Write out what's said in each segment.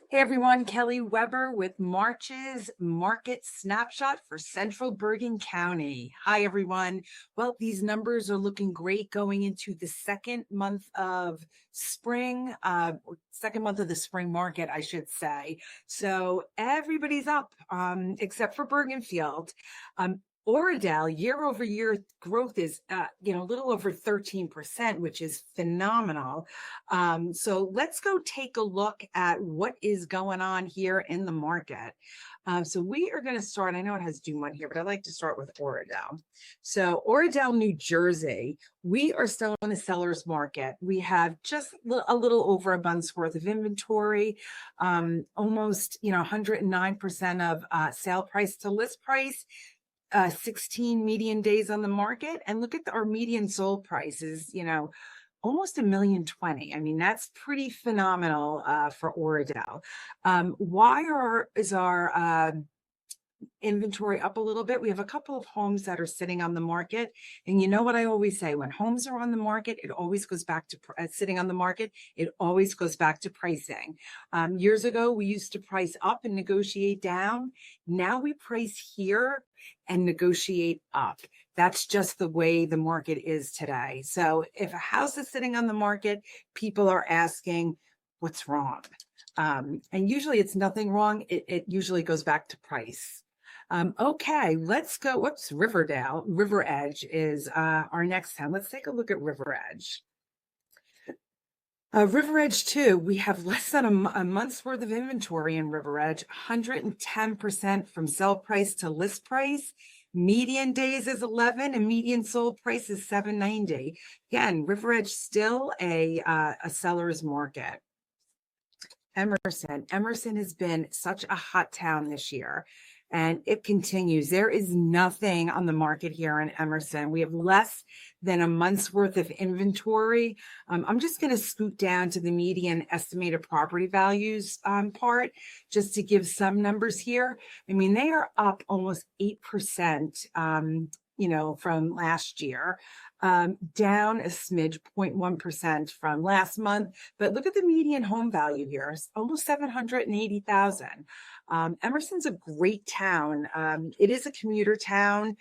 Hey everyone, Kelly Weber with March's Market Snapshot for Central Bergen County. Hi everyone. Well, these numbers are looking great going into the second month of spring, or second month of the spring market, I should say. So everybody's up, except for Bergenfield. Oradell year over year growth is, a little over 13%, which is phenomenal. So let's go take a look at what is going on here in the market. So we are going to start, I know it has Dumont here, but I like to start with Oradell. So Oradell, New Jersey, we are still in a seller's market. We have just a little over a month's worth of inventory, almost, 109% of sale price to list price. 16 median days on the market, and look at our median sold prices, almost $1,020,000. I mean, that's pretty phenomenal for Oradell. Why is our inventory up a little bit? We have a couple of homes that are sitting on the market, and you know what I always say, when homes are on the market, it always goes back to sitting on the market, it always goes back to pricing. Years ago we used to price up and negotiate down. Now we price here and negotiate up. That's just the way the market is today. So if a house is sitting on the market, people are asking, what's wrong? And usually it's nothing wrong. It usually goes back to price. Okay, let's go. Whoops, Riverdale. River Edge is our next town. Let's take a look at River Edge. River Edge too, we have less than a month's worth of inventory in River Edge, 110% from sell price to list price. Median days is 11 and median sold price is 790. Again, River Edge still a seller's market. Emerson has been such a hot town this year, and it continues. There is nothing on the market here in Emerson. We have less than a month's worth of inventory. I'm just going to scoot down to the median estimated property values part, just to give some numbers here. I mean, they are up almost 8%, from last year. Down a smidge, 0.1% from last month. But look at the median home value here. It's almost 780,000. Emerson's a great town. It is a commuter town.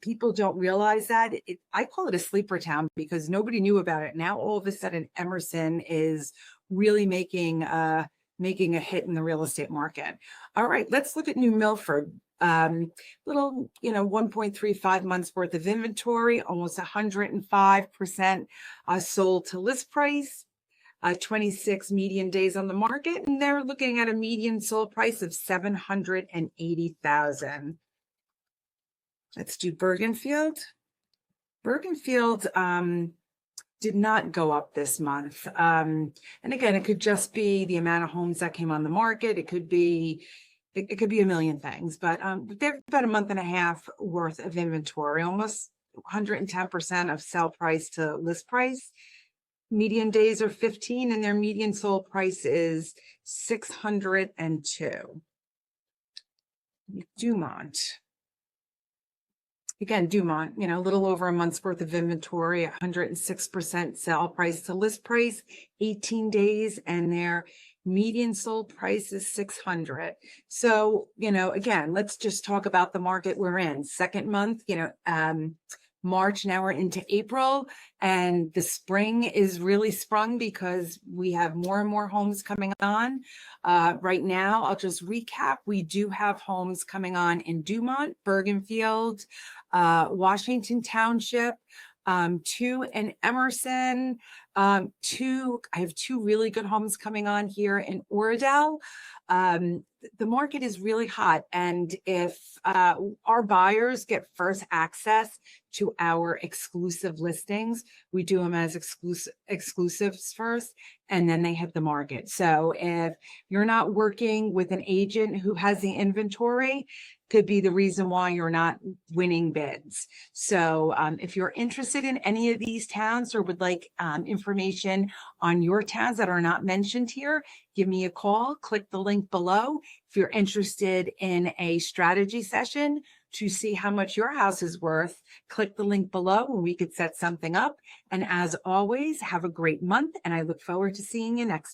People don't realize that. I call it a sleeper town because nobody knew about it. Now all of a sudden Emerson is really making a hit in the real estate market. All right, let's look at New Milford. Little, 1.35 months worth of inventory, almost 105% sold to list price, 26 median days on the market, and they're looking at a median sold price of 780,000. Let's do Bergenfield. Bergenfield did not go up this month. And again, it could just be the amount of homes that came on the market. It could be a million things, but they're about a month and a half worth of inventory, almost 110% of sell price to list price. Median days are 15 and their median sold price is 602. Dumont. Again, Dumont, a little over a month's worth of inventory, 106% sell price to list price, 18 days, and their median sold price is 600. So, again, let's just talk about the market we're in. Second month, March, now we're into April, and the spring is really sprung because we have more and more homes coming on. Right now, I'll just recap. We do have homes coming on in Dumont, Bergenfield, Washington Township, 2 in Emerson, I have 2 really good homes coming on here in Oradell. The market is really hot, and if our buyers get first access to our exclusive listings, we do them as exclusives first, and then they hit the market. So if you're not working with an agent who has the inventory, could be the reason why you're not winning bids. So if you're interested in any of these towns or would like information on your towns that are not mentioned here, give me a call, click the link below. If you're interested in a strategy session to see how much your house is worth, click the link below and we could set something up. And as always, have a great month, and I look forward to seeing you next time.